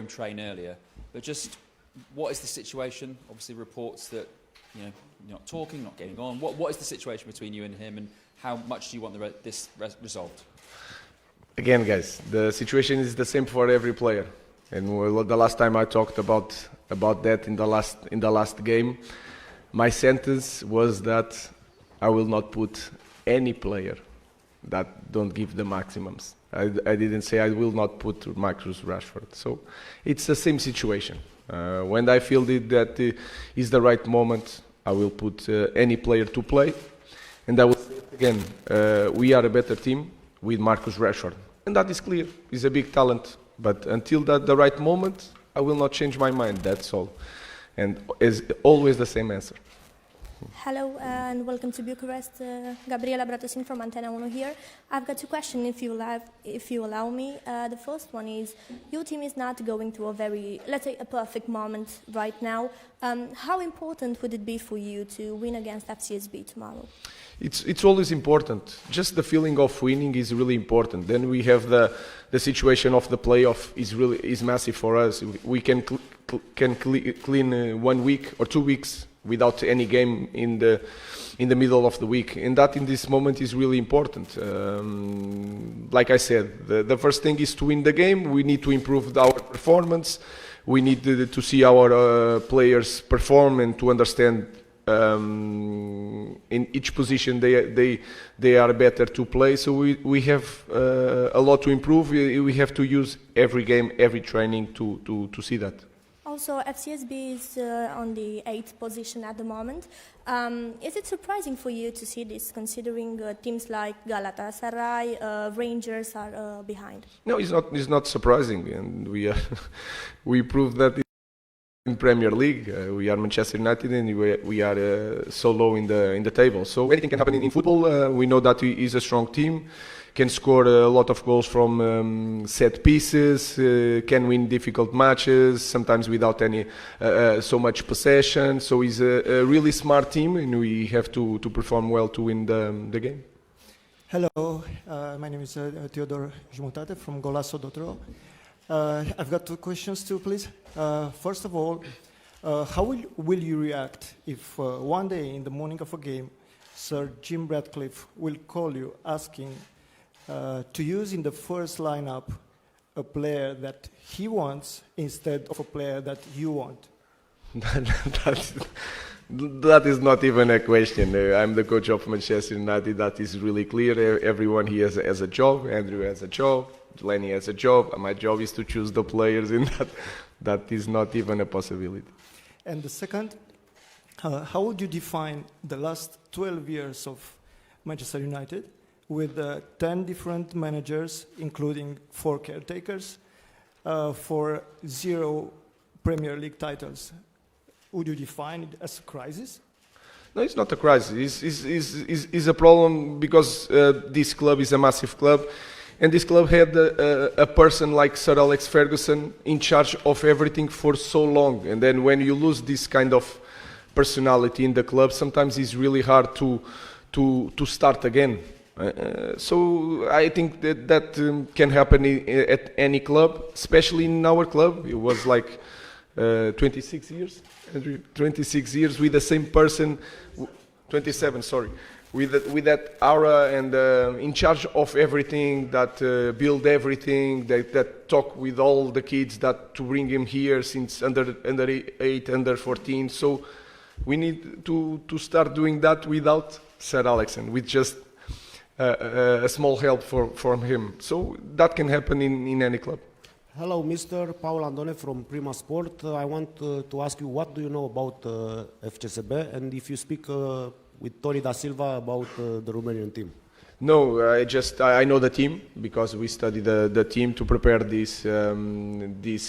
him train earlier, but just what is the situation? Obviously, reports that you're not talking, not getting on. What is the situation between you and him, and how much do you want this resolved? Again, guys, the situation is the same for every player. And the last time I talked about that in the last game, my sentence was that I will not put any player that don't give the maximums. I didn't say I will not put Marcus Rashford. So it's the same situation. When I feel that is the right moment, I will put any player to play. And I will say it again, we are a better team with Marcus Rashford. And that is clear. He's a big talent. But until the right moment, I will not change my mind, that's all. And is always the same answer. Hello and welcome to Bucharest. Gabriela Bratosin from Antena 1 here. I've got two questions if you allow me. The first one is, your team is not going through a very, let's say, a perfect moment right now. How important would it be for you to win against FCSB tomorrow? It's always important. Just the feeling of winning is really important. Then we have the situation of the playoff is massive for us. We can clean 1 week or 2 weeks without any game in the middle of the week, and that in this moment is really important. Like I said, the first thing is to win the game. We need to improve our performance. We need to see our players perform and to understand in each position they are better to play. So we have a lot to improve. We have to use every game, every training to see that. Also, FCSB is on the 8th position at the moment. Is it surprising for you to see this, considering teams like Galatasaray, Rangers are behind? No, it's not surprising, and we proved that in Premier League. We are Manchester United, and we are so low in the table. So anything can happen in football. We know that he is a strong team. Can score a lot of goals from set pieces, can win difficult matches, sometimes without any so much possession. So he's a really smart team, and we have to perform well to win the game. Hello, my name is Teodor Jumutate from GOLAZO.ro. I've got two questions too, please. First of all, how will you react if one day in the morning of a game, Sir Jim Ratcliffe will call you asking to use in the first lineup a player that he wants instead of a player that you want? That is not even a question. I'm the coach of Manchester United. That is really clear. Everyone here has a job. Andrew has a job. Leny has a job. My job is to choose the players, and that is not even a possibility. And the second, how would you define the last 12 years of Manchester United with 10 different managers, including 4 caretakers, for 0 Premier League titles? Would you define it as a crisis? No, it's not a crisis. It's a problem because this club is a massive club, and this club had a person like Sir Alex Ferguson in charge of everything for so long. And then when you lose this kind of personality in the club, sometimes it's really hard to start again. So I think that can happen at any club, especially in our club. It was like 26 years, 26 years with the same person, 27, sorry, with that aura and in charge of everything, that build everything, that talk with all the kids, that to bring him here since under 8, under 14. So we need to start doing that without Sir Alex and with just a small help from him. So that can happen in any club. Hello, Mr. Paul Andone from Prima Sport. I want to ask you, what do you know about FCSB, and if you speak with Tony Da Silva about the Romanian team? No, I know the team because we studied the team to prepare this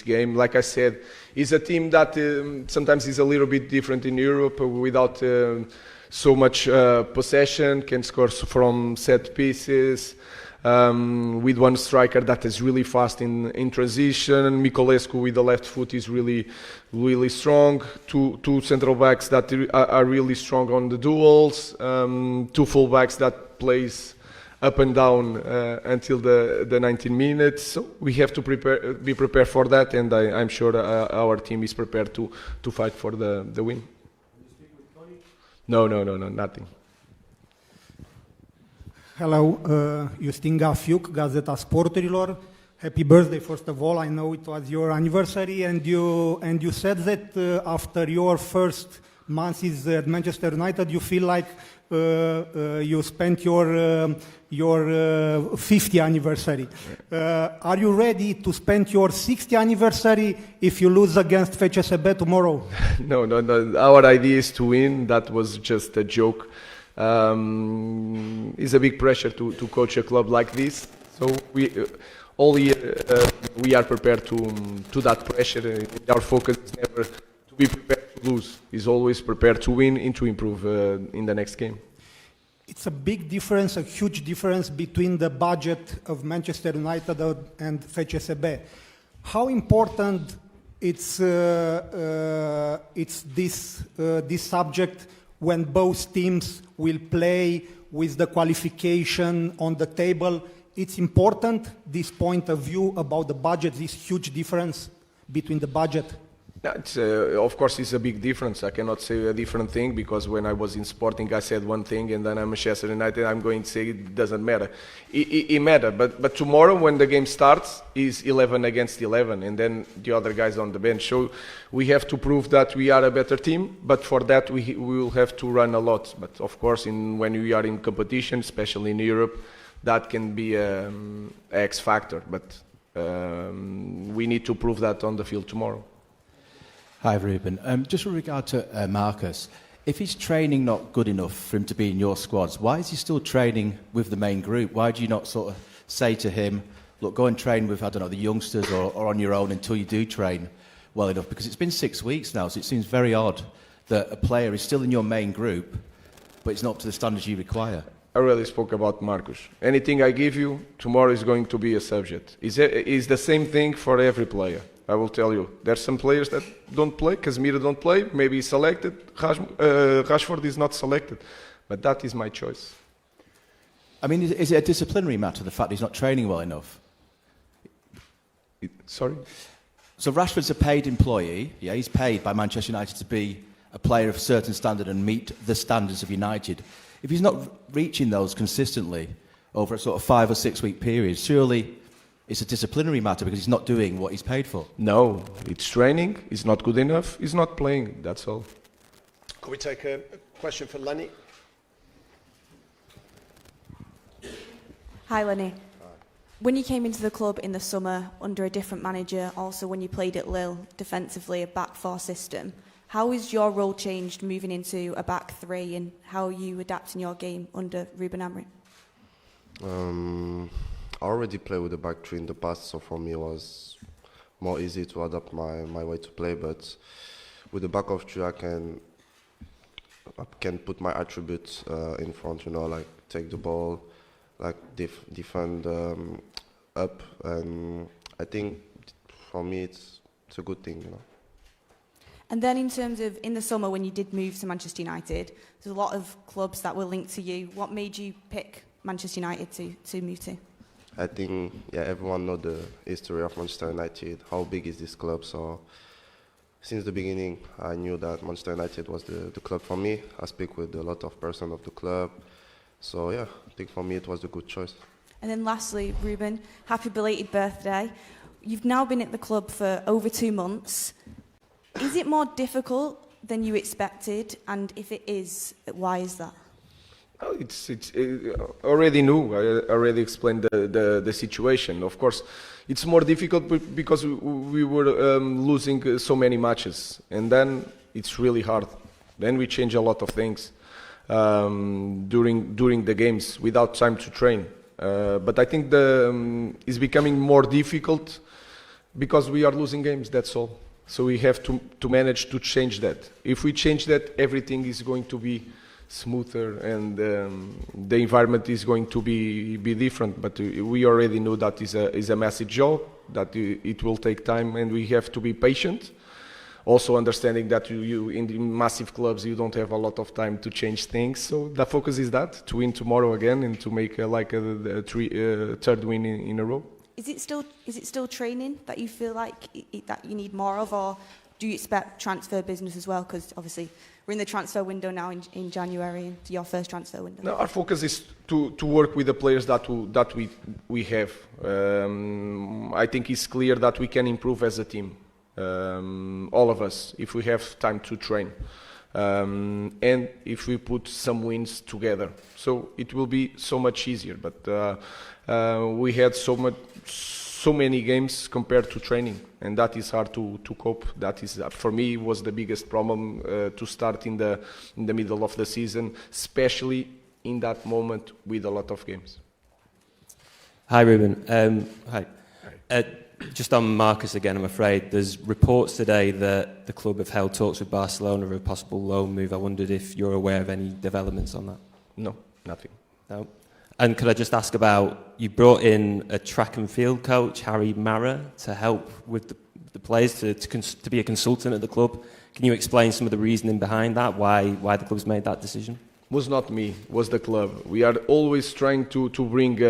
game. Like I said, it's a team that sometimes is a little bit different in Europe without so much possession, can score from set pieces, with one striker that is really fast in transition. Miculescu with the left foot is really strong. Two central backs that are really strong on the duels. 2 full backs that plays up and down until the 19 minutes. So we have to be prepared for that, and I'm sure our team is prepared to fight for the win. No, nothing. Hello, Justin Gafiuc, Gazeta Sporturilor. Happy birthday, first of all. I know it was your anniversary, and you said that after your first months at Manchester United, you feel like you spent your 50th anniversary. Are you ready to spend your 60th anniversary if you lose against FCSB tomorrow? No. Our idea is to win. That was just a joke. It's a big pressure to coach a club like this. So all year we are prepared to that pressure. Our focus is never to be prepared to lose. It's always prepared to win and to improve in the next game. It's a big difference, a huge difference between the budget of Manchester United and FCSB. How important it's this subject when both teams will play with the qualification on the table? It's important, this point of view about the budget, this huge difference between the budget. Of course, it's a big difference. I cannot say a different thing because when I was in Sporting, I said one thing, and then I'm Manchester United. I'm going to say it doesn't matter. It matters, but tomorrow when the game starts, is 11 against 11, and then the other guys on the bench. So we have to prove that we are a better team. But for that, we will have to run a lot. But of course, when we are in competition, especially in Europe, that can be an X factor. But we need to prove that on the field tomorrow. Hi, Ruben. Just with regard to Marcus, if he's training not good enough for him to be in your squads, why is he still training with the main group? Why do you not sort of say to him, look, go and train with, I don't know, the youngsters or on your own until you do train well enough? Because it's been 6 weeks now, so it seems very odd that a player is still in your main group, but it's not up to the standards you require. I already spoke about Marcus. Anything I give you, tomorrow is going to be a subject. It's the same thing for every player. I will tell you, there's some players that don't play. Casemiro don't play, maybe he's selected. Rashford is not selected. But that is my choice. I mean, is it a disciplinary matter, the fact he's not training well enough? Sorry? So Rashford's a paid employee. Yeah, he's paid by Manchester United to be a player of a certain standard and meet the standards of United. If he's not reaching those consistently over a sort of 5 or 6 week period, surely it's a disciplinary matter because he's not doing what he's paid for. No, it's training, he's not good enough, he's not playing, that's all. Could we take a question for Leny? Hi, Leny. When you came into the club in the summer under a different manager, also when you played at Lille defensively, a back four system, how has your role changed moving into a back three, and how are you adapting your game under Ruben Amorim? I already played with the back three in the past, so for me it was more easy to adapt my way to play. But with the back of three, I can put my attributes in front. You know, like take the ball, like defend up, and I think for me it's a good thing. You know. And then in terms of in the summer when you did move to Manchester United, there's a lot of clubs that were linked to you. What made you pick Manchester United to move to? I think, everyone knows the history of Manchester United, how big is this club. So since the beginning, I knew that Manchester United was the club for me. I speak with a lot of persons of the club. So, I think for me it was a good choice. And then lastly, Ruben, happy belated birthday. You've now been at the club for over 2 months. Is it more difficult than you expected? And if it is, why is that? It's already new. I already explained the situation. Of course, it's more difficult because we were losing so many matches, and then it's really hard. Then we change a lot of things during the games without time to train. But I think it's becoming more difficult because we are losing games. That's all. So we have to manage to change that. If we change that, everything is going to be smoother, and the environment is going to be different. But we already know that is a massive job, that it will take time, and we have to be patient. Also understanding that you in the massive clubs you don't have a lot of time to change things. So the focus is that to win tomorrow again and to make third win in a row. Is it still training that you feel like that you need more of, or do you expect transfer business as well? Because obviously we're in the transfer window now in January, and your first transfer window. No, our focus is to work with the players that we have. I think it's clear that we can improve as a team, all of us, if we have time to train. And if we put some wins together, so it will be so much easier. But we had so many games compared to training, and that is hard to cope. That is, for me, was the biggest problem to start in the middle of the season, especially in that moment with a lot of games. Hi, Ruben. Hi. Just on Marcus again, I'm afraid. There's reports today that the club have held talks with Barcelona of a possible loan move. I wondered if you're aware of any developments on that. No, nothing. No. And could I just ask about, you brought in a track and field coach, Harry Mara, to help with the players, to be a consultant at the club. Can you explain some of the reasoning behind that, why the club's made that decision? Was not me, was the club. We are always trying to bring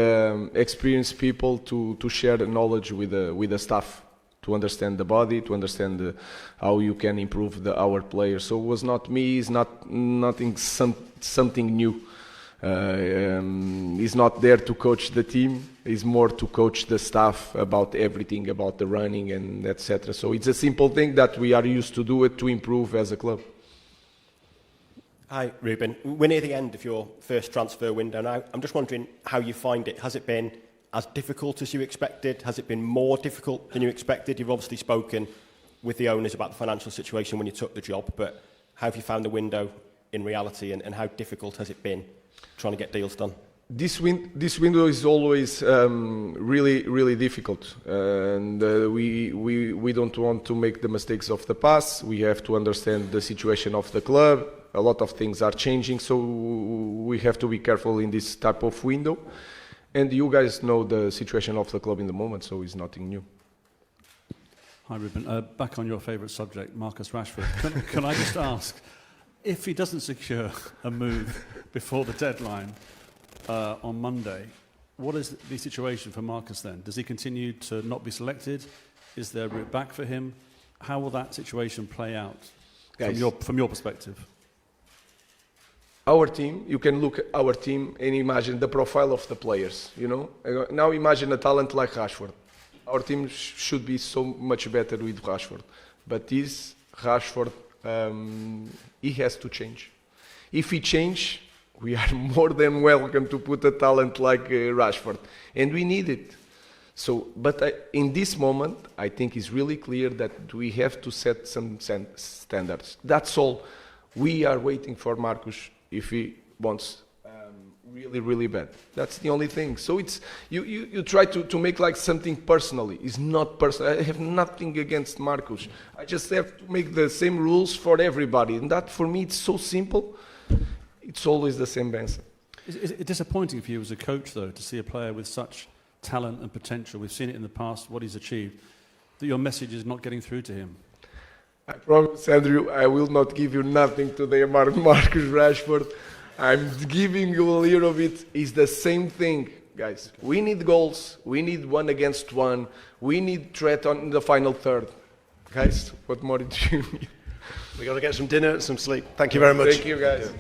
experienced people to share the knowledge with the staff, to understand the body, to understand how you can improve our players. So it was not me, it's something new. He's not there to coach the team, he's more to coach the staff about everything, about the running and etc. So it's a simple thing that we are used to do it to improve as a club. Hi, Ruben. We're near the end of your first transfer window now. I'm just wondering how you find it. Has it been as difficult as you expected? Has it been more difficult than you expected? You've obviously spoken with the owners about the financial situation when you took the job, but how have you found the window in reality, and how difficult has it been trying to get deals done? This window is always really difficult, and we don't want to make the mistakes of the past. We have to understand the situation of the club. A lot of things are changing, so we have to be careful in this type of window. And you guys know the situation of the club in the moment, so it's nothing new. Hi, Ruben. Back on your favourite subject, Marcus Rashford. Can I just ask, if he doesn't secure a move before the deadline on Monday, what is the situation for Marcus then? Does he continue to not be selected? Is there a route back for him? How will that situation play out from your perspective? Our team, you can look at our team and imagine the profile of the players, you know? Now imagine a talent like Rashford. Our team should be so much better with Rashford. But this Rashford, he has to change. If he change, we are more than welcome to put a talent like Rashford. And we need it. So, but in this moment, I think it's really clear that we have to set some standards. That's all. We are waiting for Marcus if he wants really bad. That's the only thing. So it's you try to make like something personally. It's not personal. I have nothing against Marcus. I just have to make the same rules for everybody. And that for me it's so simple. It's always the same answer. Is it disappointing for you as a coach, though, to see a player with such talent and potential, we've seen it in the past, what he's achieved, that your message is not getting through to him? I promise, Andrew, I will not give you nothing today about Marcus Rashford. I'm giving you a little bit. It's the same thing, guys. We need goals. We need 1-against-1. We need threat on the final third. Guys, what more do you need? We've got to get some dinner and some sleep. Thank you very much. Thank you, guys.